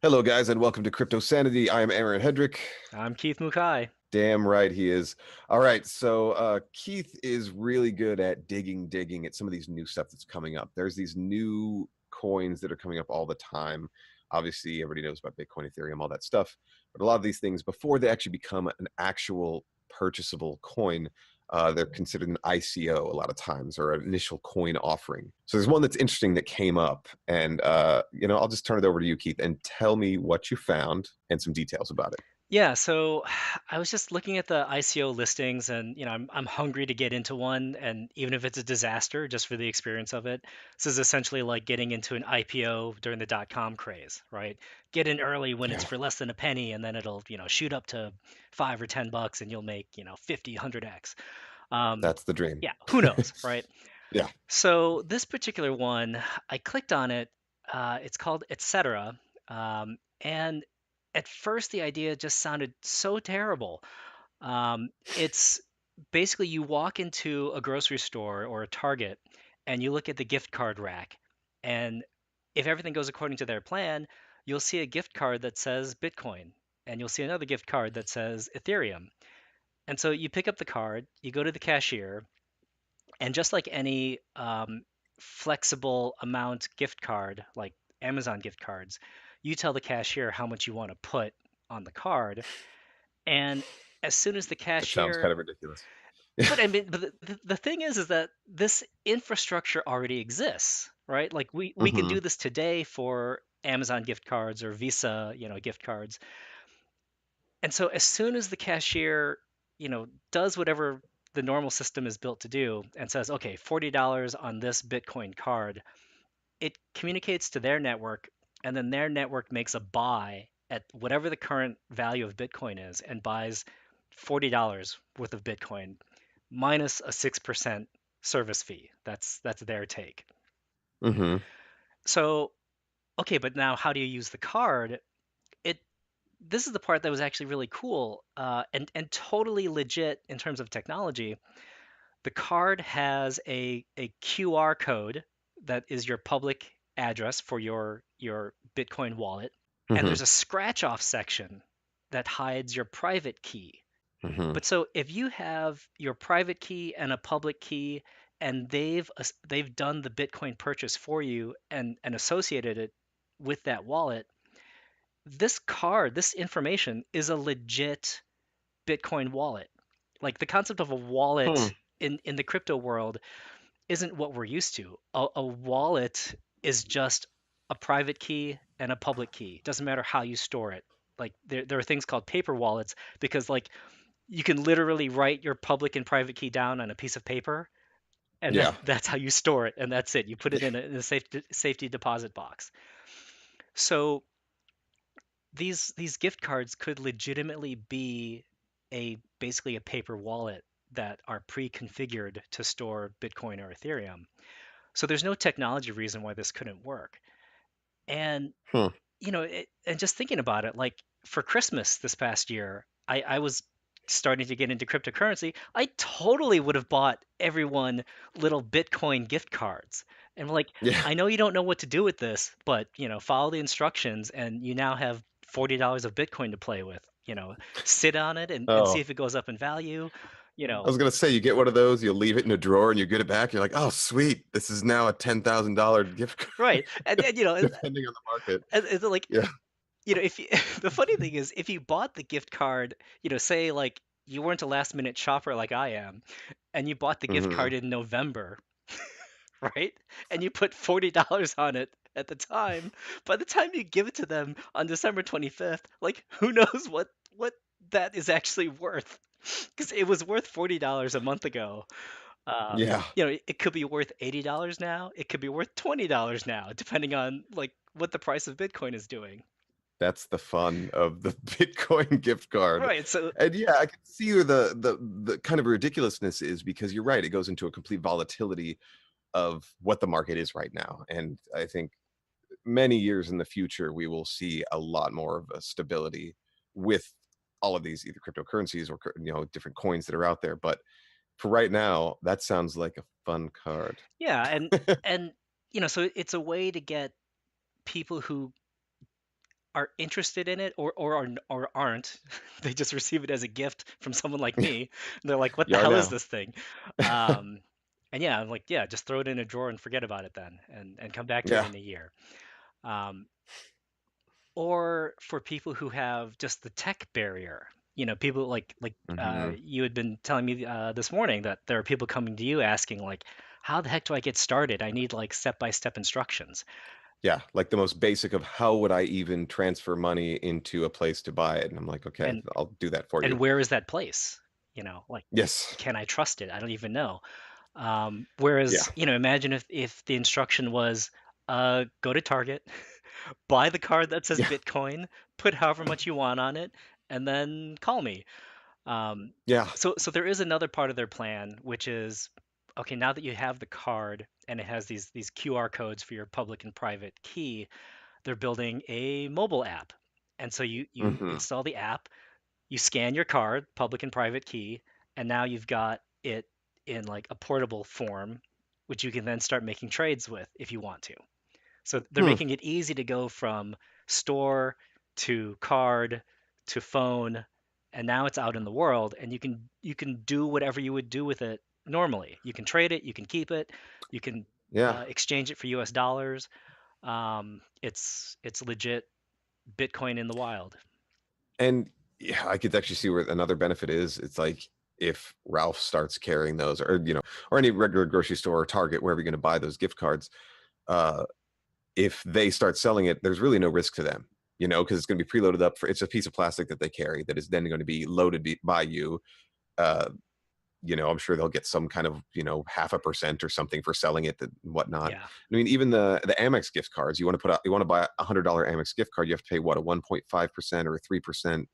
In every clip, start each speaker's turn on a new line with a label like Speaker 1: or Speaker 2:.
Speaker 1: Hello, guys, and welcome to Crypto Sanity. I am Aaron Hedrick.
Speaker 2: I'm Keith Mukai.
Speaker 1: Damn right he is. All right, so Keith is really good at digging at some of these new stuff that's coming up. There's these new coins that are coming up all the time. Obviously, everybody knows about Bitcoin, Ethereum, all that stuff. But a lot of these things, before they actually become an actual purchasable coin, they're considered an ICO a lot of times, or an initial coin offering. So there's one that's interesting that came up, and I'll just turn it over to you, Keith, and tell me what you found and some details about it.
Speaker 2: Yeah, so I was just looking at the ICO listings and I'm hungry to get into one, and even if it's a disaster just for the experience of it. This is essentially like getting into an IPO during the dot-com craze, right? Get in early when it's
Speaker 1: Yeah,
Speaker 2: for less than a penny, and then it'll, shoot up to 5 or 10 bucks and you'll make, 50, 100x.
Speaker 1: that's the dream.
Speaker 2: Yeah, who knows, right?
Speaker 1: Yeah.
Speaker 2: So this particular one, I clicked on it. It's called Etcetera. And at first, the idea just sounded so terrible. It's basically you walk into a grocery store or a Target and you look at the gift card rack. And if everything goes according to their plan, you'll see a gift card that says Bitcoin. And you'll see another gift card that says Ethereum. And so you pick up the card, you go to the cashier, and just like any flexible amount gift card, like Amazon gift cards, you tell the cashier how much you want to put on the card. And as soon as the
Speaker 1: That sounds kind
Speaker 2: cashier,
Speaker 1: of ridiculous.
Speaker 2: but I mean, but the thing is that this infrastructure already exists, right? Like we can
Speaker 1: Hmm.
Speaker 2: do this today for Amazon gift cards or Visa, gift cards. And so as soon as the cashier, does whatever the normal system is built to do and says, okay, $40 on this Bitcoin card, it communicates to their network, and then their network makes a buy at whatever the current value of Bitcoin is and buys $40 worth of Bitcoin minus a 6% service fee. That's their take.
Speaker 1: Hmm.
Speaker 2: So, okay, but now how do you use the card? It This is the part that was actually really cool, and totally legit in terms of technology. The card has a QR code that is your public address for your Bitcoin wallet, and
Speaker 1: Hmm.
Speaker 2: there's a scratch off section that hides your private key.
Speaker 1: Hmm.
Speaker 2: But so if you have your private key and a public key, and they've done the Bitcoin purchase for you and associated it with that wallet, this card, this information is a legit Bitcoin wallet. Like the concept of a
Speaker 1: Hmm.
Speaker 2: wallet in the crypto world isn't what we're used to. A wallet is just a private key and a public key. Doesn't matter how you store it. Like there are things called paper wallets because like you can literally write your public and private key down on a piece of paper, and then
Speaker 1: Yeah.
Speaker 2: that's how you store it, and that's it. You put it in a safety deposit box. So these gift cards could legitimately be a basically a paper wallet that are pre-configured to store Bitcoin or Ethereum. So there's no technology reason why this couldn't work. And
Speaker 1: Hmm.
Speaker 2: and just thinking about it, like for Christmas this past year, I was starting to get into cryptocurrency. I totally would have bought everyone little Bitcoin gift cards. And like,
Speaker 1: Yeah.
Speaker 2: I know you don't know what to do with this, but follow the instructions and you now have $40 of Bitcoin to play with. Sit on it and see
Speaker 1: Oh,
Speaker 2: if it goes up in value. You
Speaker 1: I
Speaker 2: know,
Speaker 1: was gonna say you get one of those, you leave it in a drawer, and you get it back. You're like, oh, sweet, this is now a $10,000 gift card,
Speaker 2: right. And
Speaker 1: depending on the market.
Speaker 2: and like
Speaker 1: Yeah.
Speaker 2: if you, the funny thing is, if you bought the gift card, say like you weren't a last minute shopper like I am, and you bought the gift
Speaker 1: Hmm.
Speaker 2: card in November, right? And you put $40 on it at the time, by the time you give it to them on December 25th, like who knows what that is actually worth? Because it was worth $40 a month ago.
Speaker 1: Yeah.
Speaker 2: It could be worth $80 now. It could be worth $20 now, depending on like what the price of Bitcoin is doing.
Speaker 1: That's the fun of the Bitcoin gift card.
Speaker 2: Right. So
Speaker 1: And yeah, I can see where the kind of ridiculousness is, because you're right, it goes into a complete volatility of what the market is right now. And I think many years in the future, we will see a lot more of a stability with all of these either cryptocurrencies or different coins that are out there. But for right now, that sounds like a fun card.
Speaker 2: yeah, and so it's a way to get people who are interested in it or aren't. They just receive it as a gift from someone like me. And they're like, "What the
Speaker 1: You are
Speaker 2: hell is
Speaker 1: now.
Speaker 2: this thing?" Um, and yeah, I'm like, "Yeah, just throw it in a drawer and forget about it then, and come back to it
Speaker 1: Yeah.
Speaker 2: in a year." Um, or for people who have just the tech barrier, people like
Speaker 1: Mhm.
Speaker 2: you had been telling me this morning that there are people coming to you asking like, "How the heck do I get started? I need like step-by-step instructions."
Speaker 1: Yeah, like the most basic of how would I even transfer money into a place to buy it? And I'm like, okay,
Speaker 2: And
Speaker 1: I'll do that for
Speaker 2: and
Speaker 1: you.
Speaker 2: where is that place? Like,
Speaker 1: Yes.
Speaker 2: can I trust it? I don't even know.
Speaker 1: Yeah.
Speaker 2: Whereas, imagine if the instruction was, go to Target, buy the card that says
Speaker 1: Yeah.
Speaker 2: Bitcoin, put however much you want on it, and then call me. Um,
Speaker 1: Yeah.
Speaker 2: so there is another part of their plan, which is, okay, now that you have the card and it has these QR codes for your public and private key, they're building a mobile app. And so you
Speaker 1: Mhm.
Speaker 2: install the app, you scan your card, public and private key, and now you've got it in like a portable form, which you can then start making trades with if you want to. So they're
Speaker 1: Hmm.
Speaker 2: making it easy to go from store to card to phone, and now it's out in the world, and you can do whatever you would do with it normally. You can trade it, you can keep it, you can
Speaker 1: Yeah.
Speaker 2: exchange it for US dollars. It's legit Bitcoin in the wild.
Speaker 1: And yeah, I could actually see where another benefit is. It's like if Ralph starts carrying those, or or any regular grocery store or Target, wherever you're going to buy those gift cards, uh, if they start selling it, there's really no risk to them, because it's going to be preloaded up for. It's a piece of plastic that they carry that is then going to be loaded by you. Uh, I'm sure they'll get some kind of, 0.5% or something for selling it and whatnot.
Speaker 2: Yeah,
Speaker 1: I mean, even the Amex gift cards, you want to buy $100 Amex gift card, you have to pay what, a 1.5% or a 3%.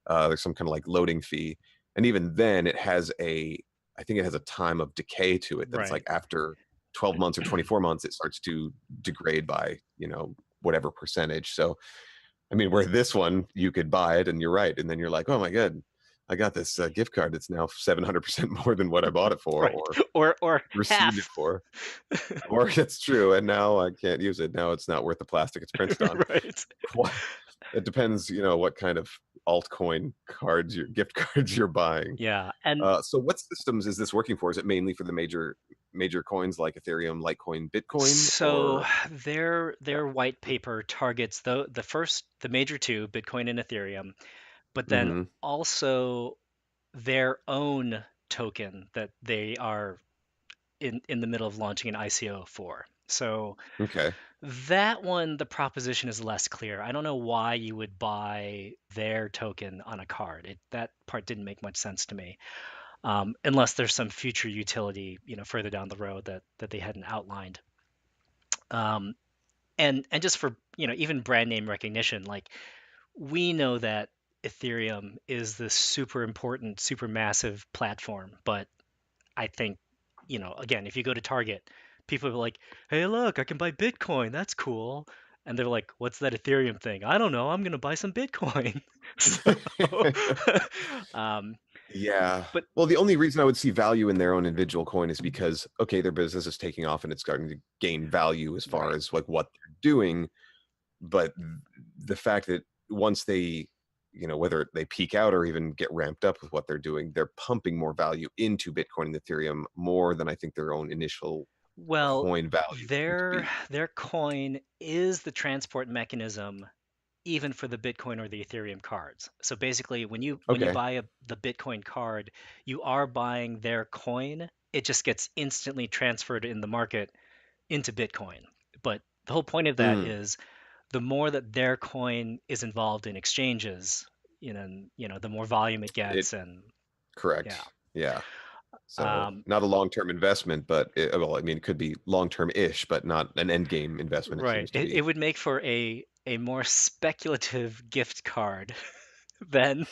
Speaker 1: There's some kind of like loading fee, and even then, I think it has a time of decay to it that it's
Speaker 2: right.
Speaker 1: like after 12 months or 24 months, it starts to degrade by whatever percentage. So I mean, where this one you could buy it and you're right, and then you're like, oh my god, I got this gift card that's now 700% more than what I bought it for
Speaker 2: Right.
Speaker 1: or
Speaker 2: Or
Speaker 1: received it
Speaker 2: half.
Speaker 1: for. Or it's true, and now I can't use it. Now it's not worth the plastic it's printed on.
Speaker 2: Right.
Speaker 1: What? It depends, what kind of altcoin cards, your gift cards you're buying.
Speaker 2: Yeah. And
Speaker 1: So what systems is this working for? Is it mainly for the major coins like Ethereum, Litecoin, Bitcoin,
Speaker 2: so
Speaker 1: or
Speaker 2: their white paper targets the major two, Bitcoin and Ethereum, but then
Speaker 1: hmm
Speaker 2: also their own token that they are in the middle of launching an ICO for. So
Speaker 1: okay.
Speaker 2: that one, the proposition is less clear. I don't know why you would buy their token on a card. That part didn't make much sense to me, unless there's some future utility, further down the road that they hadn't outlined. Um, and just for even brand name recognition, like we know that Ethereum is this super important, super massive platform, but I think, again, if you go to Target, people are like, "Hey, look, I can buy Bitcoin. That's cool." And they're like, "What's that Ethereum thing?" "I don't know. I'm gonna buy some Bitcoin." So, um,
Speaker 1: Yeah.
Speaker 2: but
Speaker 1: Well, the only reason I would see value in their own individual coin is because, okay, their business is taking off and it's starting to gain value as far
Speaker 2: right.
Speaker 1: as like what they're doing. But the fact that once they, whether they peak out or even get ramped up with what they're doing, they're pumping more value into Bitcoin and Ethereum more than I think their own initial
Speaker 2: Well,
Speaker 1: coin value is going to
Speaker 2: their
Speaker 1: be.
Speaker 2: their coin is the transport mechanism even for the Bitcoin or the Ethereum cards. So basically, when you
Speaker 1: Okay.
Speaker 2: buy the Bitcoin card, you are buying their coin. It just gets instantly transferred in the market into Bitcoin. But the whole point of that
Speaker 1: Mm,
Speaker 2: is the more that their coin is involved in exchanges, the more volume it
Speaker 1: it
Speaker 2: gets, and
Speaker 1: correct.
Speaker 2: yeah.
Speaker 1: Yeah. So
Speaker 2: Um,
Speaker 1: not a long-term investment, but well, I mean, it could be long-term-ish, but not an end game investment. It
Speaker 2: right.
Speaker 1: seems to
Speaker 2: It
Speaker 1: be.
Speaker 2: would make for a more speculative gift card than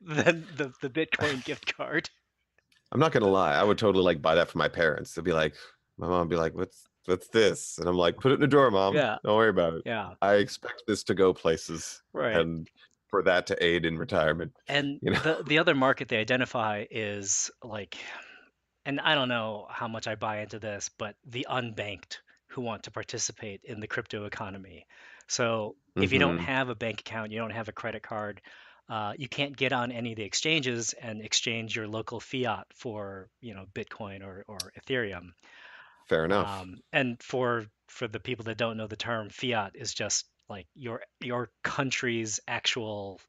Speaker 2: the Bitcoin gift card.
Speaker 1: I'm not gonna lie. I would totally like buy that for my parents. They'd be like, my mom would be like, "What's this?" And I'm like, "Put it in the drawer, mom.
Speaker 2: Yeah,
Speaker 1: Don't worry about it.
Speaker 2: yeah,
Speaker 1: I expect this to go places,
Speaker 2: right.
Speaker 1: and for that to aid in retirement."
Speaker 2: And
Speaker 1: You know.
Speaker 2: the other market they identify is like, and I don't know how much I buy into this, but the unbanked who want to participate in the crypto economy. So if you don't
Speaker 1: Mhm.
Speaker 2: have a bank account, you don't have a credit card, you can't get on any of the exchanges and exchange your local fiat for, Bitcoin or Ethereum.
Speaker 1: Fair enough.
Speaker 2: And for the people that don't know the term, fiat is just like your country's actual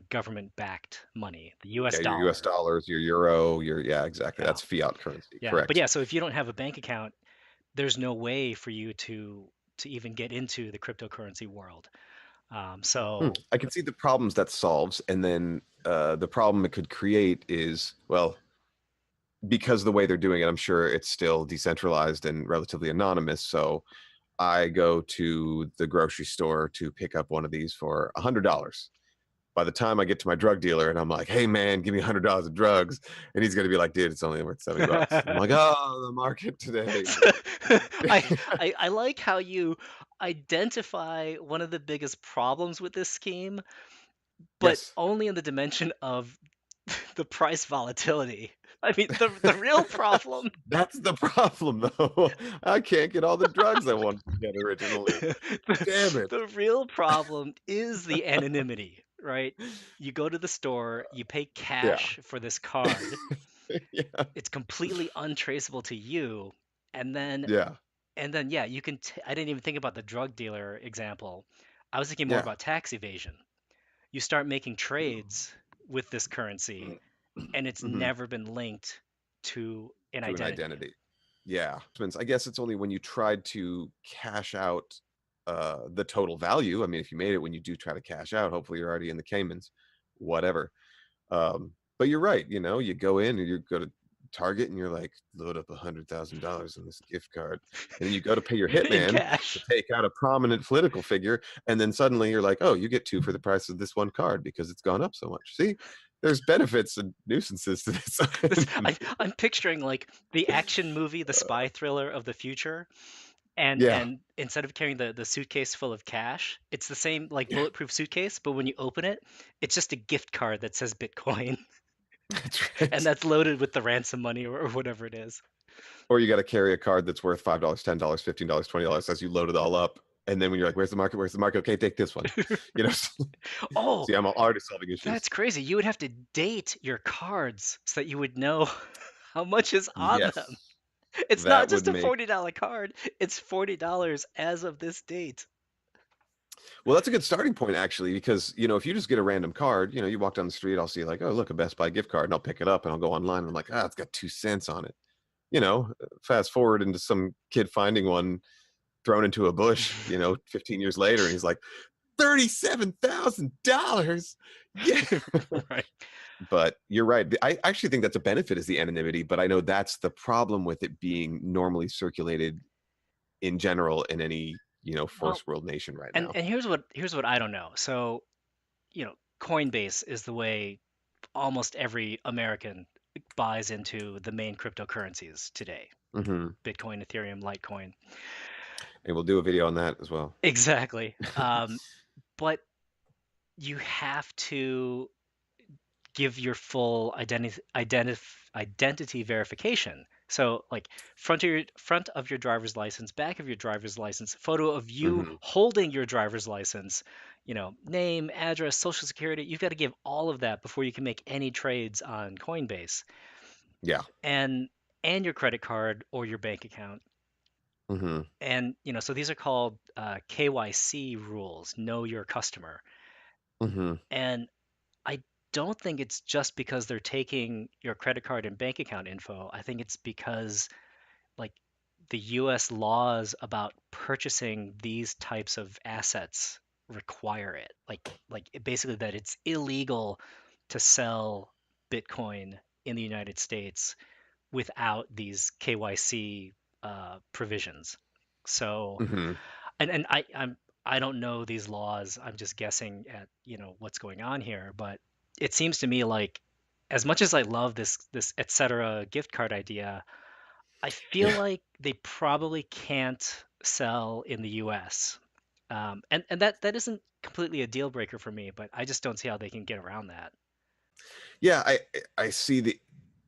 Speaker 2: government-backed money, the U.S.
Speaker 1: Yeah, your US
Speaker 2: dollar.
Speaker 1: dollars, your euro, your yeah, exactly.
Speaker 2: Yeah,
Speaker 1: That's fiat currency.
Speaker 2: yeah. But
Speaker 1: Correct.
Speaker 2: yeah, so if you don't have a bank account, there's no way for you to even get into the cryptocurrency world. So
Speaker 1: I can see the problems that solves, and then the problem it could create is, well, because the way they're doing it, I'm sure it's still decentralized and relatively anonymous. So I go to the grocery store to pick up one of these for $100. By the time I get to my drug dealer and I'm like, "Hey man, give me $100 of drugs," and he's gonna be like, "Dude, it's only worth $70." I'm like, "Oh, the market today."
Speaker 2: I like how you identify one of the biggest problems with this scheme, but
Speaker 1: Yes,
Speaker 2: only in the dimension of the price volatility. I mean, the real problem
Speaker 1: that's the problem though. I can't get all the drugs I wanted to get originally.
Speaker 2: the,
Speaker 1: Damn it.
Speaker 2: the real problem is the anonymity, right? You go to the store, you pay
Speaker 1: Yeah.
Speaker 2: cash for this card.
Speaker 1: Yeah.
Speaker 2: It's completely untraceable to you, and then
Speaker 1: Yeah.
Speaker 2: yeah, I didn't even think about the drug dealer example. I was thinking more
Speaker 1: Yeah.
Speaker 2: about tax evasion. You start making trades with this currency, and it's
Speaker 1: Mhm.
Speaker 2: never been linked to an
Speaker 1: To an
Speaker 2: identity.
Speaker 1: identity. Yeah. I guess it's only when you tried to cash out the total value. I mean, if you made it when you do try to cash out, hopefully you're already in the Caymans, whatever. But you're right. You go in and you go to Target and you're like, load up $100,000 on this gift card, and then you go to pay your
Speaker 2: In
Speaker 1: hitman to
Speaker 2: cash.
Speaker 1: take out a prominent political figure, and then suddenly you're like, oh, you get two for the price of this one card because it's gone up so much. See, there's benefits and nuisances to this.
Speaker 2: I'm picturing like the action movie, the spy thriller of the future, and
Speaker 1: Yeah,
Speaker 2: instead of carrying the suitcase full of cash, it's the same like
Speaker 1: yeah,
Speaker 2: bulletproof suitcase, but when you open it, it's just a gift card that says Bitcoin,
Speaker 1: that's
Speaker 2: and
Speaker 1: right.
Speaker 2: that's loaded with the ransom money or whatever it is.
Speaker 1: Or you got to carry a card that's worth $5, $10, $15, $20 as you load it all up. And then when you're like, where's the market? Where's the market? Okay, take this one. You know,
Speaker 2: Oh,
Speaker 1: see, I'm already solving issues.
Speaker 2: that's crazy. You would have to date your cards so that you would know how much is on them.
Speaker 1: Yes,
Speaker 2: It's not
Speaker 1: that would
Speaker 2: just a
Speaker 1: make
Speaker 2: $40 card, it's $40 as of this date.
Speaker 1: well, that's a good starting point actually, because if you just get a random card, you walk down the street, I'll see like, oh, look, a Best Buy gift card, and I'll pick it up and I'll go online and I'm like, it's got 2 cents on it. Fast forward into some kid finding one thrown into a bush, 15 years later, and he's like, $37,000. Yeah.
Speaker 2: Right.
Speaker 1: But you're right. I actually think that's a benefit is the anonymity, but I know that's the problem with it being normally circulated in general in any,
Speaker 2: Well,
Speaker 1: first world nation right
Speaker 2: and
Speaker 1: now.
Speaker 2: here's what I don't know. So, Coinbase is the way almost every American buys into the main cryptocurrencies today.
Speaker 1: Hmm.
Speaker 2: Bitcoin, Ethereum, Litecoin.
Speaker 1: And we'll do a video on that as well.
Speaker 2: Exactly. But you have to give your full identity verification. So like front of your driver's license, back of your driver's license, photo of you
Speaker 1: Hmm.
Speaker 2: holding your driver's license, name, address, social security. You've got to give all of that before you can make any trades on Coinbase.
Speaker 1: Yeah.
Speaker 2: And your credit card or your bank account.
Speaker 1: Hmm.
Speaker 2: And so these are called KYC rules, know your customer.
Speaker 1: Hmm.
Speaker 2: And I don't think it's just because they're taking your credit card and bank account info. I think it's because like the US laws about purchasing these types of assets require it. Basically that it's illegal to sell Bitcoin in the United States without these KYC provisions. So
Speaker 1: Hmm.
Speaker 2: and I don't know these laws. I'm just guessing at what's going on here, but it seems to me like as much as I love this etc. gift card idea, I feel
Speaker 1: Yeah.
Speaker 2: like they probably can't sell in the U.S. And that isn't completely a deal breaker for me, but I just don't see how they can get around that.
Speaker 1: Yeah. I see the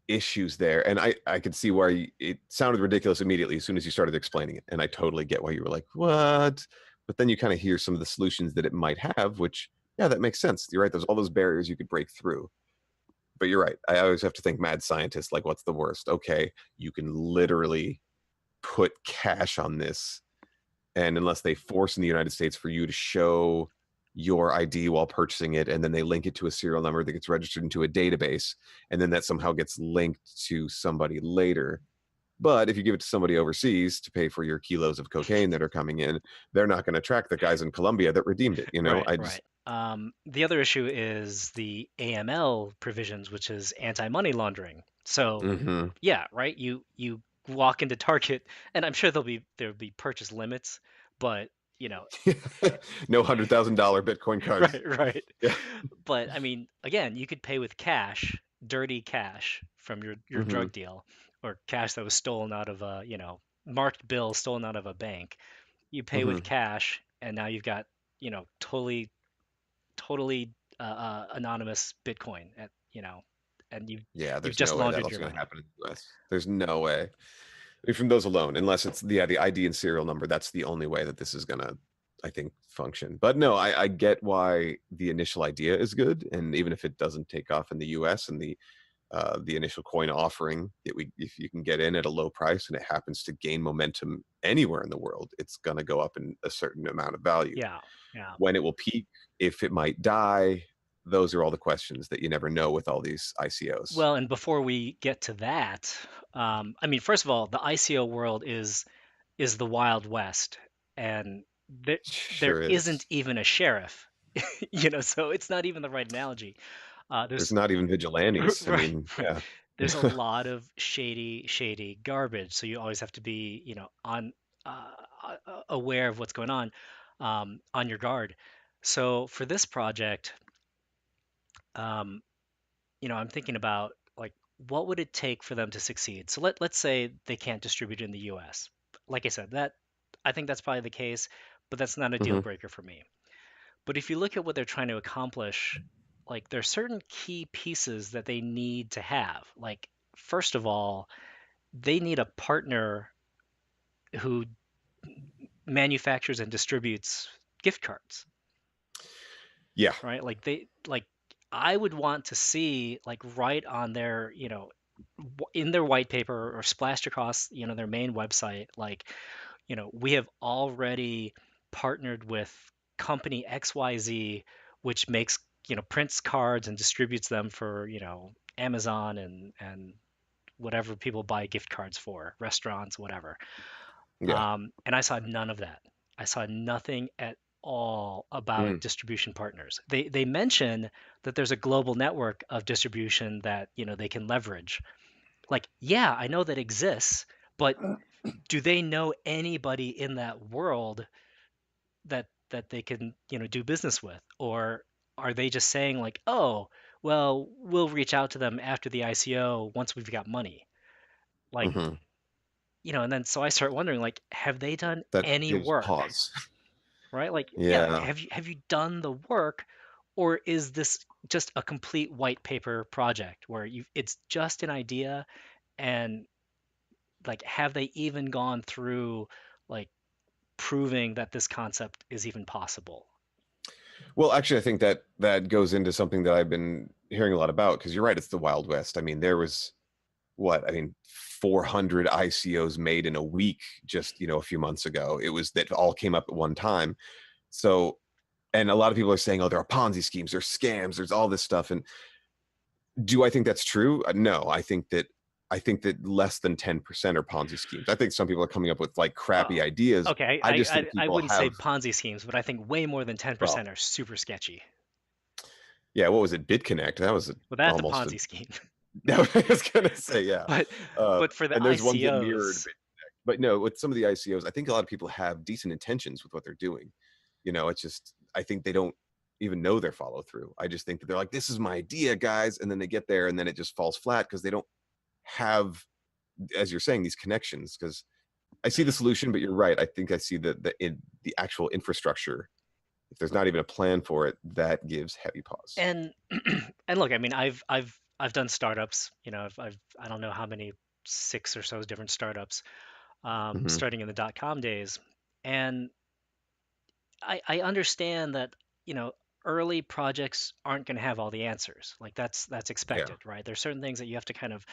Speaker 1: issues there, and I could see why it sounded ridiculous immediately as soon as you started explaining it, and I totally get why you were like, what? But then you kind of hear some of the solutions that it might have, which, yeah, that makes sense. You're right. There's all those barriers you could break through. But you're right. I always have to think mad scientist, like, what's the worst? Okay, you can literally put cash on this, and unless they force in the United States for you to show your ID while purchasing it, and then they link it to a serial number that gets registered into a database, and then that somehow gets linked to somebody later. But if you give it to somebody overseas to pay for your kilos of cocaine that are coming in, they're not going to track the guys in Colombia that redeemed it.
Speaker 2: Right,
Speaker 1: I
Speaker 2: right.
Speaker 1: just,
Speaker 2: The other issue is the AML provisions, which is anti-money laundering. So,
Speaker 1: mm-hmm.
Speaker 2: yeah, right. You walk into Target, and I'm sure there'll be purchase limits, but you know,
Speaker 1: No $100,000 Bitcoin cards.
Speaker 2: right, right.
Speaker 1: Yeah.
Speaker 2: But I mean, again, you could pay with cash, dirty cash from your
Speaker 1: Mm-hmm.
Speaker 2: drug deal, or cash that was stolen out of a, marked bill stolen out of a bank. You pay with
Speaker 1: Mm-hmm.
Speaker 2: cash, and now you've got, totally anonymous Bitcoin at, and
Speaker 1: Yeah,
Speaker 2: you've
Speaker 1: there's
Speaker 2: just
Speaker 1: no way
Speaker 2: laundered
Speaker 1: that's
Speaker 2: your
Speaker 1: going to
Speaker 2: money.
Speaker 1: happen in the US. There's no way. I mean, from those alone, unless it's the ID and serial number, that's the only way that this is gonna, I think, function. But no, I get why the initial idea is good, and even if it doesn't take off in the US and the initial coin offering that we if you can get in at a low price and it happens to gain momentum anywhere in the world, it's gonna go up in a certain amount of value.
Speaker 2: Yeah, yeah.
Speaker 1: When it will peak, if it might die, those are all the questions that you never know with all these ICOs.
Speaker 2: Well, and before we get to that, I mean, first of all, the ICO world is the Wild West, and there
Speaker 1: Sure
Speaker 2: isn't
Speaker 1: is.
Speaker 2: even a sheriff, so it's not even the right analogy.
Speaker 1: There's
Speaker 2: There's
Speaker 1: not even vigilantes. I
Speaker 2: right,
Speaker 1: mean,
Speaker 2: right.
Speaker 1: yeah.
Speaker 2: There's a lot of shady garbage, so you always have to be, aware of what's going on your guard. So for this project, um, I'm thinking about like what would it take for them to succeed? So let's say they can't distribute in the US. Like I said, that I think that's probably the case, but that's not a deal
Speaker 1: Hmm.
Speaker 2: breaker for me. But if you look at what they're trying to accomplish, like there's certain key pieces that they need to have. Like first of all, they need a partner who manufactures and distributes gift cards,
Speaker 1: Yeah.
Speaker 2: right? Like I would want to see like right on their, in their white paper or splashed across, their main website, like, we have already partnered with company XYZ, which makes, prints cards and distributes them for, Amazon and whatever people buy gift cards for, restaurants, whatever.
Speaker 1: Yeah.
Speaker 2: And I saw none of that. I saw nothing at all about
Speaker 1: Mm.
Speaker 2: distribution partners. They mention that there's a global network of distribution that, they can leverage. Like, yeah, I know that exists, but do they know anybody in that world that they can, do business with? Or are they just saying like, "Oh, well, we'll reach out to them after the ICO once we've got money." Like,
Speaker 1: Hmm.
Speaker 2: and then so I start wondering like, have they done
Speaker 1: That
Speaker 2: any
Speaker 1: gives
Speaker 2: work?
Speaker 1: pause.
Speaker 2: Right? Like, yeah,
Speaker 1: Yeah.
Speaker 2: have you done the work, or is this just a complete white paper project where it's just an idea, and like have they even gone through like proving that this concept is even possible?
Speaker 1: Well, actually, I think that that goes into something that I've been hearing a lot about because you're right. It's the Wild West. I mean, there was what I mean, 400 ICOs made in a week just a few months ago. It was that all came up at one time. So, and a lot of people are saying, oh, there are Ponzi schemes, there's scams, there's all this stuff. And do I think that's true? No, I think that less than 10% are Ponzi schemes. I think some people are coming up with like crappy
Speaker 2: Oh,
Speaker 1: ideas.
Speaker 2: okay.
Speaker 1: I just think
Speaker 2: I
Speaker 1: people
Speaker 2: wouldn't say
Speaker 1: have,
Speaker 2: Ponzi schemes, but I think way more than
Speaker 1: well,
Speaker 2: 10% are super sketchy.
Speaker 1: yeah, what was it? BitConnect. That was
Speaker 2: Well, that's a
Speaker 1: almost a,
Speaker 2: Ponzi scheme.
Speaker 1: I was gonna say, yeah.
Speaker 2: But for the
Speaker 1: And there's ones that mirrored
Speaker 2: ICOs,
Speaker 1: BitConnect. But no, with some of the ICOs, I think a lot of people have decent intentions with what they're doing. It's just I think they don't even know their follow through. I just think that they're like, this is my idea, guys, and then they get there and then it just falls flat because they don't have, as you're saying, these connections. Because I see the solution, but you're right. I think I see the actual infrastructure. If there's not even a plan for it, that gives heavy pause.
Speaker 2: and and look, I mean, I've done startups. I don't know how many, six or so different startups,
Speaker 1: Hmm.
Speaker 2: starting in the dot com days, and I understand that, early projects aren't going to have all the answers. Like that's
Speaker 1: Yeah.
Speaker 2: expected, right? There's certain things that you have to kind of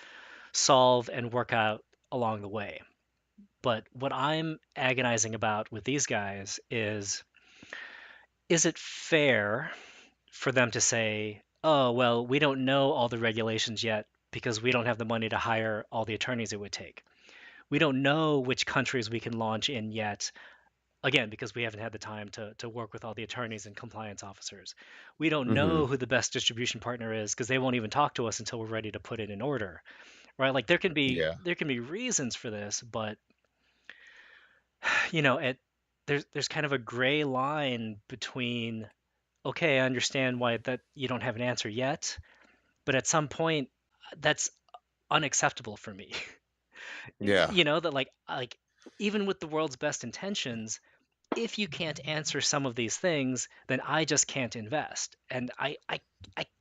Speaker 2: solve and work out along the way. But what I'm agonizing about with these guys is it fair for them to say, "Oh, well, we don't know all the regulations yet because we don't have the money to hire all the attorneys it would take. We don't know which countries we can launch in yet, again, because we haven't had the time to work with all the attorneys and compliance officers. We don't know
Speaker 1: Hmm.
Speaker 2: who the best distribution partner is because they won't even talk to us until we're ready to put it in order." Right? Like
Speaker 1: Yeah.
Speaker 2: there can be reasons for this, but you know, it there's kind of a gray line between, okay, I understand why that you don't have an answer yet, but at some point that's unacceptable for me.
Speaker 1: Yeah.
Speaker 2: That like even with the world's best intentions, if you can't answer some of these things, then I just can't invest. And I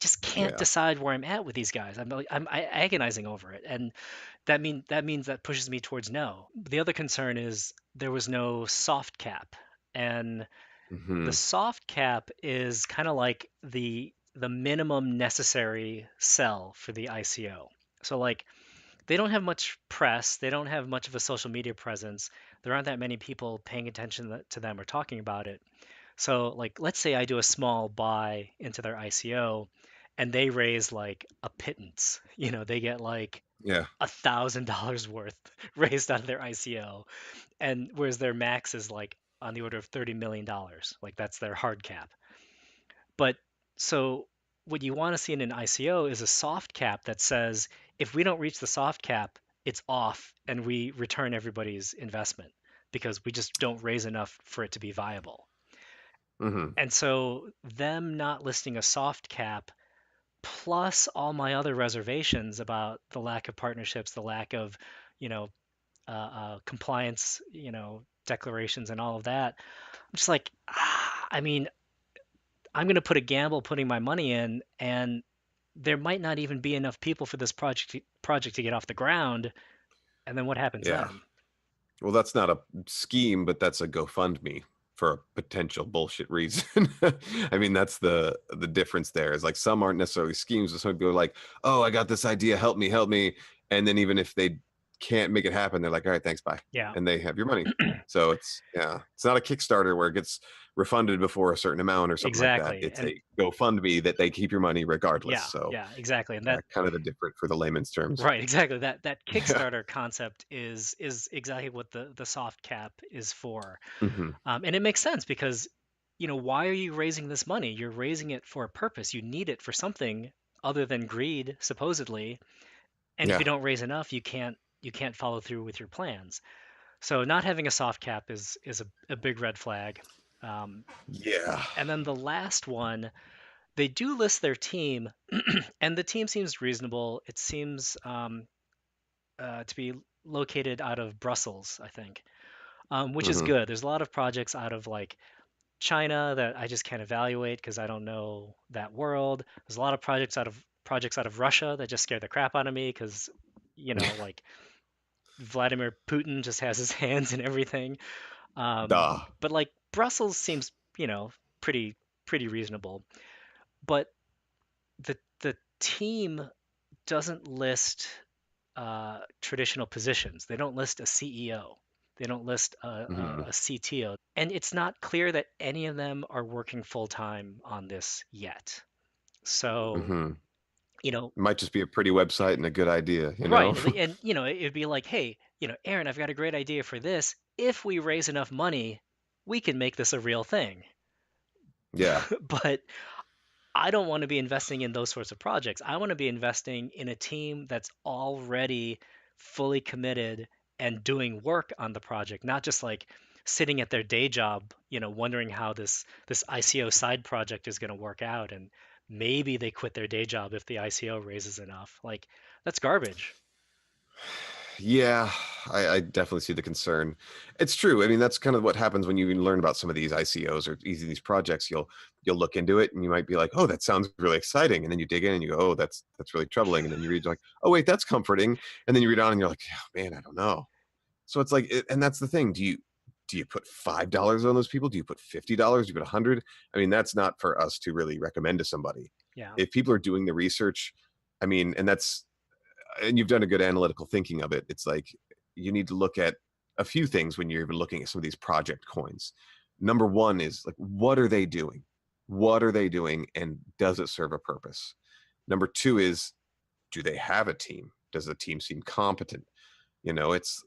Speaker 2: just can't
Speaker 1: Yeah.
Speaker 2: decide where I'm at with these guys. I'm agonizing over it. And that means that pushes me towards no. The other concern is there was no soft cap. And the
Speaker 1: Hmm.
Speaker 2: soft cap is kind of like the minimum necessary sell for the ICO. So like they don't have much press, they don't have much of a social media presence. There aren't that many people paying attention to them or talking about it. So like let's say I do a small buy into their ICO and they raise like a pittance. They get like
Speaker 1: Yeah.
Speaker 2: $1,000 worth raised out of their ICO, and whereas their max is like on the order of $30 million, like that's their hard cap. But so what you want to see in an ICO is a soft cap that says if we don't reach the soft cap, it's off and we return everybody's investment because we just don't raise enough for it to be viable.
Speaker 1: Hmm.
Speaker 2: And so them not listing a soft cap plus all my other reservations about the lack of partnerships, the lack of, you know, compliance, declarations and all of that. I'm just like, I mean, I'm going to put a gamble putting my money in, and there might not even be enough people for this project to get off the ground. And then what happens
Speaker 1: Yeah.
Speaker 2: then?
Speaker 1: Well, that's not a scheme, but that's a GoFundMe for a potential bullshit reason. I mean, that's the difference there. Is like some aren't necessarily schemes, but some people are like, "Oh, I got this idea, help me," and then even if they can't make it happen, they're like, "All right, thanks, bye,"
Speaker 2: Yeah,
Speaker 1: and they have your money. So it's not a Kickstarter where it gets refunded before a certain amount or something like that.
Speaker 2: exactly.
Speaker 1: It's
Speaker 2: And
Speaker 1: a GoFundMe that they keep your money regardless.
Speaker 2: yeah,
Speaker 1: So
Speaker 2: yeah, exactly. And
Speaker 1: yeah, kind of the different for the layman's terms.
Speaker 2: right, exactly. That
Speaker 1: Yeah.
Speaker 2: Kickstarter concept is exactly what the soft cap is for.
Speaker 1: Hmm.
Speaker 2: And it makes sense because, why are you raising this money? You're raising it for a purpose. You need it for something other than greed, supposedly. And if you
Speaker 1: Yeah.
Speaker 2: don't raise enough, you can't follow through with your plans. So not having a soft cap is a big red flag. Um,
Speaker 1: Yeah.
Speaker 2: and then the last one, they do list their team, and the team seems reasonable. It seems to be located out of Brussels, I think, which is
Speaker 1: Hmm.
Speaker 2: good. There's a lot of projects out of like China that I just can't evaluate because I don't know that world. There's a lot of projects out of Russia that just scare the crap out of me because, like Vladimir Putin just has his hands in everything.
Speaker 1: Duh.
Speaker 2: But like Brussels seems, pretty pretty reasonable. But the team doesn't list traditional positions. They don't list a CEO. They don't list
Speaker 1: Hmm.
Speaker 2: a CTO. And it's not clear that any of them are working full time on this yet. So,
Speaker 1: Hmm.
Speaker 2: you know,
Speaker 1: Might just be a pretty website and a good idea, you know?
Speaker 2: right. And, it'd be like, hey, Aaron, I've got a great idea for this. If we raise enough money, we can make this a real thing.
Speaker 1: Yeah.
Speaker 2: But I don't want to be investing in those sorts of projects. I want to be investing in a team that's already fully committed and doing work on the project, not just like sitting at their day job, wondering how this ICO side project is going to work out, and maybe they quit their day job if the ICO raises enough. Like that's garbage.
Speaker 1: Yeah, I definitely see the concern. It's true. I mean, that's kind of what happens when you learn about some of these ICOs or these projects. You'll look into it and you might be like, "Oh, that sounds really exciting," and then you dig in and you go, "Oh, that's really troubling," and then you read like, "Oh, wait, that's comforting," and then you read on and you're like, "Oh, man, I don't know." So it's like, and that's the thing. Do you put $5 on those people? Do you put $50? Do you put 100? I mean, that's not for us to really recommend to somebody.
Speaker 2: Yeah.
Speaker 1: If people are doing the research, I mean, and you've done a good analytical thinking of it. It's like you need to look at a few things when you're even looking at some of these project coins. Number one is like, what are they doing? What are they doing? And does it serve a purpose? Number two is, do they have a team? Does the team seem competent? It's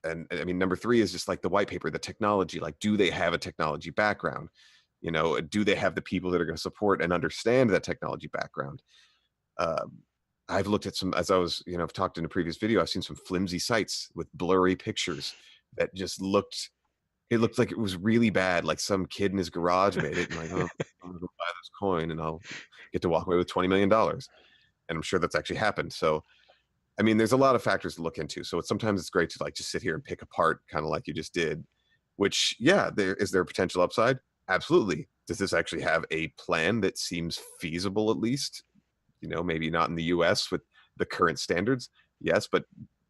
Speaker 1: and I mean, number three is just like the white paper, the technology. Like, do they have a technology background? Do they have the people that are going to support and understand that technology background? Um, I've looked at some, as I was, I've talked in a previous video, I've seen some flimsy sites with blurry pictures that just it looked like it was really bad. Like some kid in his garage made it and like, oh, I'm gonna go buy this coin and I'll get to walk away with $20 million. And I'm sure that's actually happened. So, I mean, there's a lot of factors to look into. So sometimes it's great to like just sit here and pick apart, kind of like you just did, which, yeah, there a potential upside? Absolutely. Does this actually have a plan that seems feasible at least? Maybe not in the US with the current standards. Yes, but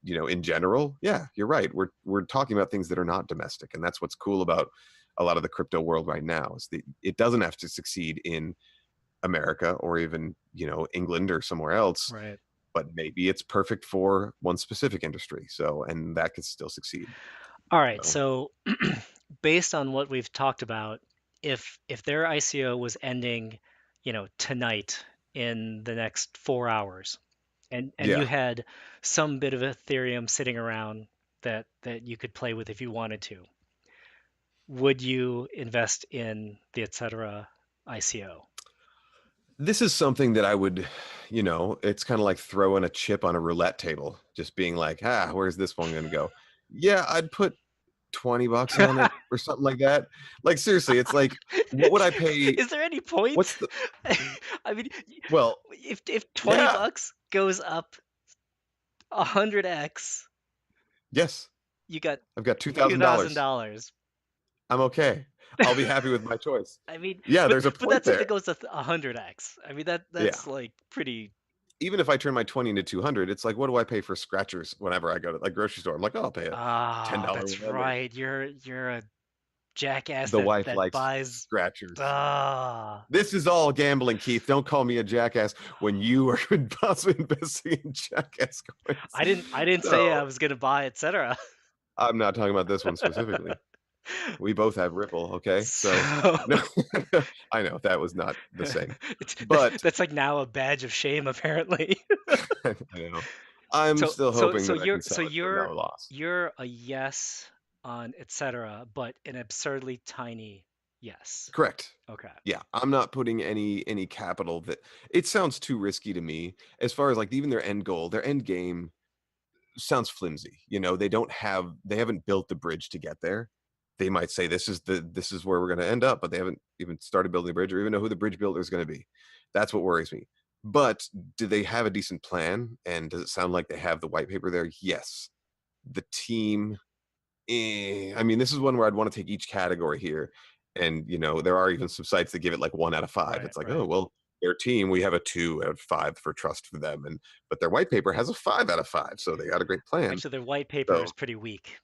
Speaker 1: in general, yeah, you're right. We're talking about things that are not domestic. And that's what's cool about a lot of the crypto world right now is that it doesn't have to succeed in America or even, England or somewhere else,
Speaker 2: Right.
Speaker 1: but maybe it's perfect for one specific industry. So, and that could still succeed.
Speaker 2: All right.
Speaker 1: So,
Speaker 2: So based on what we've talked about, if their ICO was ending, tonight in the next 4 hours, and you
Speaker 1: yeah.
Speaker 2: had some bit of Ethereum sitting around that you could play with if you wanted to, would you invest in the Etcetera ICO?
Speaker 1: This is something that I would, it's kind of like throwing a chip on a roulette table, just being like, where's this one going to go? Yeah, I'd put $20 on it or something like that. Like, seriously, it's like, what would I pay?
Speaker 2: Is there any point?
Speaker 1: What's the,
Speaker 2: I mean,
Speaker 1: well,
Speaker 2: if 20
Speaker 1: yeah,
Speaker 2: bucks goes up 100x,
Speaker 1: yes,
Speaker 2: you got
Speaker 1: I've got $2,000.
Speaker 2: $2,000.
Speaker 1: I'm okay. I'll be happy with my choice.
Speaker 2: I mean,
Speaker 1: Yeah,
Speaker 2: but
Speaker 1: there's a
Speaker 2: but
Speaker 1: point
Speaker 2: that's if it
Speaker 1: there.
Speaker 2: goes to 100x. I mean
Speaker 1: Yeah.
Speaker 2: that's like pretty.
Speaker 1: Even if I turn my 20 into 200, it's like, what do I pay for scratchers whenever I go to like grocery store? I'm like, oh, I'll pay a
Speaker 2: Ah,
Speaker 1: $10
Speaker 2: that's
Speaker 1: whatever.
Speaker 2: right. You're a jackass
Speaker 1: The wife
Speaker 2: that
Speaker 1: likes
Speaker 2: buys.
Speaker 1: scratchers.
Speaker 2: Ah,
Speaker 1: This is all gambling, Keith. Don't call me a jackass when you are possibly investing in jackass coins.
Speaker 2: I didn't say
Speaker 1: So
Speaker 2: I was gonna buy, etc.
Speaker 1: I'm not talking about this one specifically. We both have Ripple, okay? So
Speaker 2: So
Speaker 1: no, I know that was not the same,
Speaker 2: that's
Speaker 1: but
Speaker 2: that's like now a badge of shame, apparently.
Speaker 1: I know I'm
Speaker 2: So
Speaker 1: still
Speaker 2: so
Speaker 1: hoping
Speaker 2: so
Speaker 1: that I
Speaker 2: you're
Speaker 1: can
Speaker 2: so
Speaker 1: sell it for
Speaker 2: you're
Speaker 1: no loss.
Speaker 2: you're a yes on etc., but an absurdly tiny yes.
Speaker 1: Correct.
Speaker 2: Okay.
Speaker 1: Yeah, I'm not putting any capital that it sounds too risky to me as far as like even their end goal, their end game sounds flimsy. They haven't built the bridge to get there. They might say this is where we're going to end up, but they haven't even started building the bridge or even know who the bridge builder is going to be. That's what worries me. But do they have a decent plan? And does it sound like they have the white paper there? Yes. The team, I mean, this is one where I'd want to take each category here. And there are even some sites that give it like 1 out of 5.
Speaker 2: Right,
Speaker 1: It's like, oh
Speaker 2: right.
Speaker 1: well, their team, we have a 2 out of 5 for trust for them. But their white paper has a 5 out of 5. So they got a great plan.
Speaker 2: Actually, their white paper is
Speaker 1: So,
Speaker 2: pretty weak.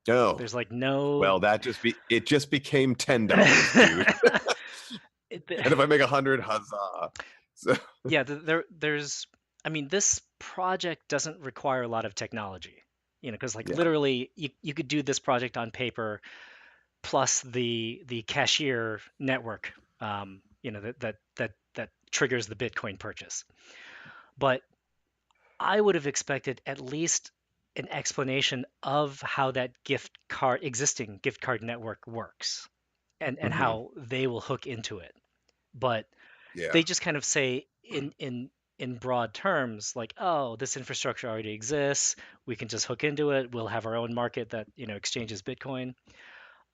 Speaker 1: oh,
Speaker 2: There's like no.
Speaker 1: well, it just became $10, dude.
Speaker 2: It-
Speaker 1: And if I make 100, huzzah. So
Speaker 2: yeah, there's. I mean, this project doesn't require a lot of technology, because like
Speaker 1: yeah.
Speaker 2: literally, you could do this project on paper plus the cashier network, that triggers the Bitcoin purchase. But I would have expected at least an explanation of how that existing gift card network works, and
Speaker 1: Hmm.
Speaker 2: how they will hook into it. But
Speaker 1: Yeah.
Speaker 2: they just kind of say in broad terms like, oh, this infrastructure already exists, we can just hook into it, we'll have our own market that exchanges Bitcoin.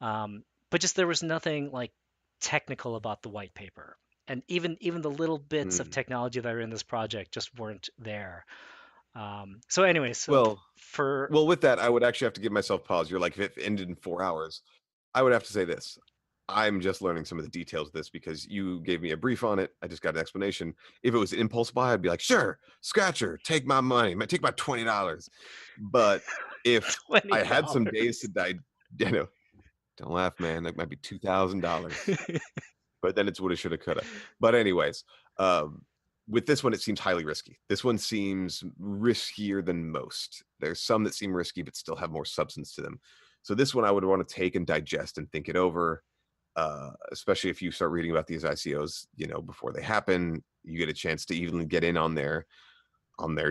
Speaker 2: But just there was nothing like technical about the white paper, and even the little bits of
Speaker 1: Mm.
Speaker 2: technology that are in this project just weren't there. So anyway, so
Speaker 1: Well,
Speaker 2: for
Speaker 1: well, with that, I would actually have to give myself pause. You're like, if it ended in 4 hours, I would have to say this. I'm just learning some of the details of this because you gave me a brief on it. I just got an explanation. If it was an impulse buy, I'd be like, sure, scratcher, take my money, take my $20. But if
Speaker 2: $20.
Speaker 1: I had some days to die, You know, don't laugh, man. That might be $2,000. But then it's woulda, shoulda, coulda. But anyways, um, with this one, it seems highly risky. This one seems riskier than most. There's some that seem risky, but still have more substance to them. So this one I would want to take and digest and think it over. Especially if you start reading about these ICOs, before they happen, you get a chance to even get in on their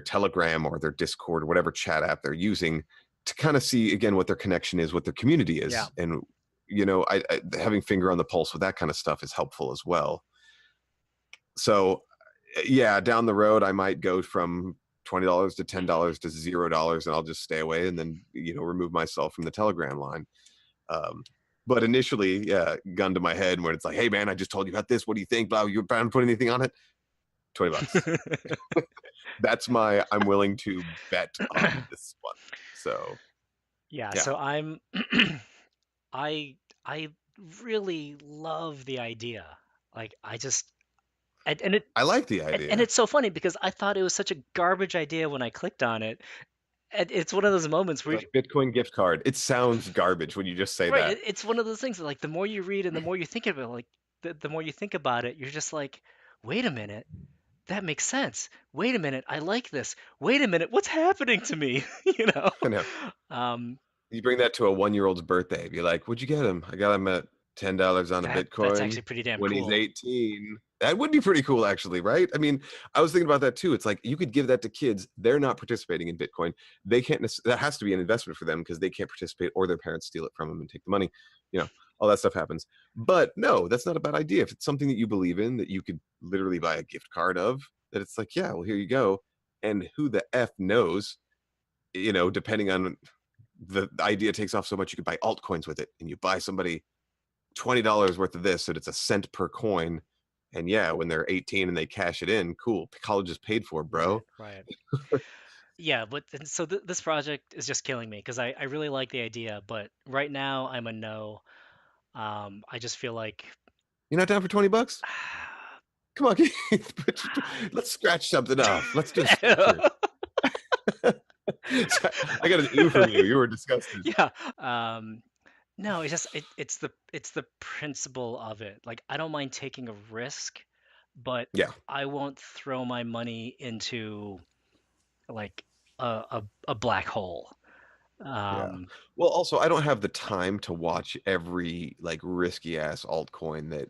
Speaker 1: Telegram or their Discord or whatever chat app they're using to kind of see again what their connection is, what their community
Speaker 2: Yeah.
Speaker 1: is, and having finger on the pulse with that kind of stuff is helpful as well. So, yeah, down the road, I might go from $20 to $10 to $0, and I'll just stay away and then remove myself from the Telegram line. Um, but initially, yeah, gun to my head when it's like, hey man, I just told you about this. What do you think? Blah, you bound to put anything on it? $20. That's my I'm willing to bet on this one. So
Speaker 2: Yeah,
Speaker 1: yeah,
Speaker 2: so I really love the idea. Like I just and it
Speaker 1: I like the
Speaker 2: and
Speaker 1: idea.
Speaker 2: it's so funny because I thought it was such a garbage idea when I clicked on it. And it's one of those moments where
Speaker 1: Like Bitcoin gift card. It sounds garbage when you just say
Speaker 2: right,
Speaker 1: that.
Speaker 2: it's one of those things that, like, the more you read and the more you think of it, like, the more you think about it, you're just like, "Wait a minute, that makes sense. Wait a minute, I like this. Wait a minute, what's happening to me?" You know?
Speaker 1: I know.
Speaker 2: Um,
Speaker 1: You bring that to a 1-year-old's birthday. Be like, "What'd you get him?" "I got him at $10 on a
Speaker 2: that's actually
Speaker 1: Bitcoin
Speaker 2: pretty damn
Speaker 1: when he's
Speaker 2: cool.
Speaker 1: 18." That would be pretty cool, actually, right? I mean, I was thinking about that too. It's like you could give that to kids. They're not participating in Bitcoin. They can't. That has to be an investment for them because they can't participate, or their parents steal it from them and take the money. You know, all that stuff happens. But no, that's not a bad idea. If it's something that you believe in, that you could literally buy a gift card of, that it's like, yeah, well, here you go. And who the f knows? Depending on the idea takes off so much, you could buy altcoins with it, and you buy somebody $20 worth of this, so it's a cent per coin. And yeah, when they're 18 and they cash it in, cool. College is paid for,
Speaker 2: Right,
Speaker 1: bro.
Speaker 2: right. Yeah, but and so this project is just killing me because I really like the idea, but right now I'm a no. I just feel like
Speaker 1: You're not down for 20 bucks? Come on, Keith. Let's scratch something off. Let's do a scratcher. I got an ew from you. You were disgusted.
Speaker 2: Yeah. No, it's just it's the principle of it. Like I don't mind taking a risk, but
Speaker 1: Yeah,
Speaker 2: I won't throw my money into like a black hole.
Speaker 1: yeah.
Speaker 2: Um,
Speaker 1: Well, also, I don't have the time to watch every like risky ass altcoin that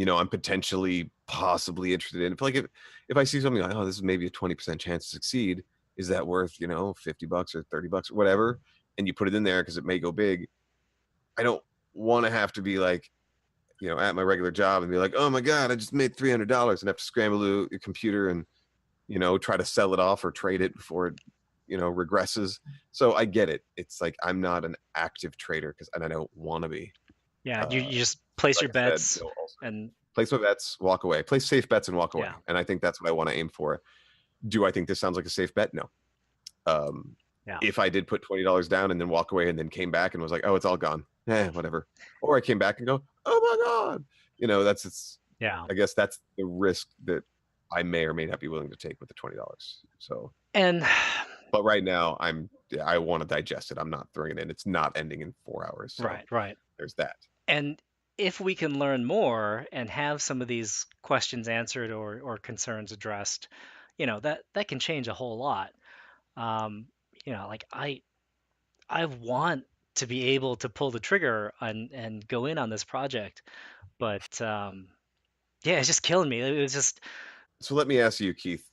Speaker 1: I'm potentially possibly interested in. If I see something like, oh, this is maybe a 20% chance to succeed, is that worth, $50 or $30 or whatever? And you put it in there because it may go big. I don't want to have to be like, at my regular job and be like, oh my God, I just made $300 and have to scramble to your computer and, try to sell it off or trade it before it, regresses. So I get it. It's like I'm not an active trader and I don't want to be.
Speaker 2: yeah,
Speaker 1: Uh,
Speaker 2: you just place
Speaker 1: like
Speaker 2: your
Speaker 1: I said,
Speaker 2: bets
Speaker 1: also
Speaker 2: and
Speaker 1: place my bets, walk away. Place safe bets and walk away.
Speaker 2: yeah,
Speaker 1: And I think that's what I want to aim for. Do I think this sounds like a safe bet? No. Um,
Speaker 2: yeah,
Speaker 1: if I did put $20 down and then walk away and then came back and was like, oh, it's all gone. Whatever. Or I came back and go, oh my God. That's it's
Speaker 2: yeah.
Speaker 1: I guess that's the risk that I may or may not be willing to take with the $20. So
Speaker 2: And
Speaker 1: but right now I want to digest it. I'm not throwing it in. It's not ending in 4 hours. So
Speaker 2: right, right.
Speaker 1: there's that.
Speaker 2: And if we can learn more and have some of these questions answered or concerns addressed, that can change a whole lot. Um, like I want to be able to pull the trigger and go in on this project, but yeah, it's just killing me. It was just
Speaker 1: So let me ask you, Keith,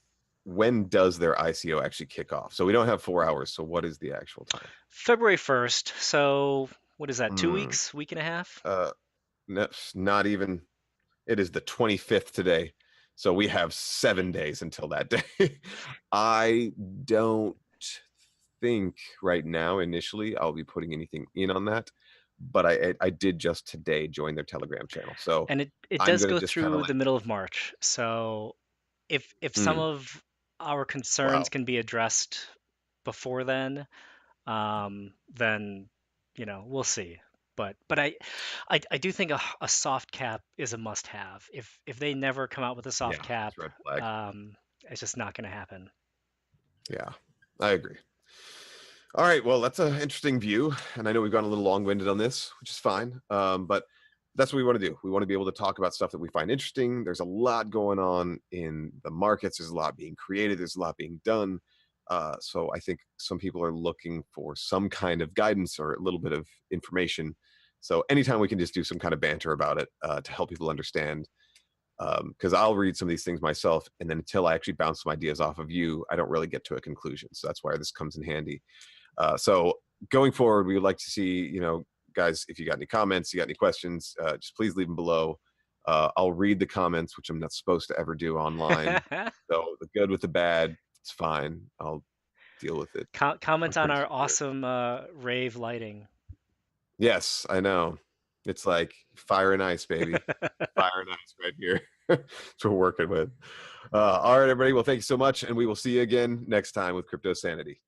Speaker 1: when does their ICO actually kick off? So we don't have 4 hours. So what is the actual time?
Speaker 2: February 1st. So what is that? 2
Speaker 1: Hmm.
Speaker 2: weeks, week and a half?
Speaker 1: Uh, no, not even. It is the 25th today. So we have 7 days until that day. I don't think right now, initially, I'll be putting anything in on that. But I did just today join their Telegram channel. So
Speaker 2: And it
Speaker 1: I'm
Speaker 2: does
Speaker 1: going to
Speaker 2: go
Speaker 1: just kind of
Speaker 2: through the
Speaker 1: like,
Speaker 2: middle of March. So if some
Speaker 1: mm,
Speaker 2: of our concerns
Speaker 1: wow.
Speaker 2: can be addressed before then we'll see. But I do think a soft cap is a must have. If they never come out with a soft
Speaker 1: Yeah,
Speaker 2: cap,
Speaker 1: it's red flag.
Speaker 2: it's just not going to happen.
Speaker 1: Yeah, I agree. All right, well, that's an interesting view, and I know we've gone a little long-winded on this, which is fine. But that's what we want to do. We want to be able to talk about stuff that we find interesting. There's a lot going on in the markets. There's a lot being created. There's a lot being done. So I think some people are looking for some kind of guidance or a little bit of information. So anytime we can just do some kind of banter about it to help people understand, because I'll read some of these things myself, and then until I actually bounce some ideas off of you, I don't really get to a conclusion. So that's why this comes in handy. So going forward, we would like to see, guys, if you got any comments, you got any questions, just please leave them below. I'll read the comments, which I'm not supposed to ever do online. So the good with the bad, it's fine. I'll deal with it. I'm
Speaker 2: Comment on
Speaker 1: pretty
Speaker 2: our
Speaker 1: secure.
Speaker 2: awesome rave lighting.
Speaker 1: Yes, I know. It's like fire and ice, baby. Fire and ice right here. That's what we're working with. All right, everybody. Well, thank you so much. And we will see you again next time with Crypto Sanity.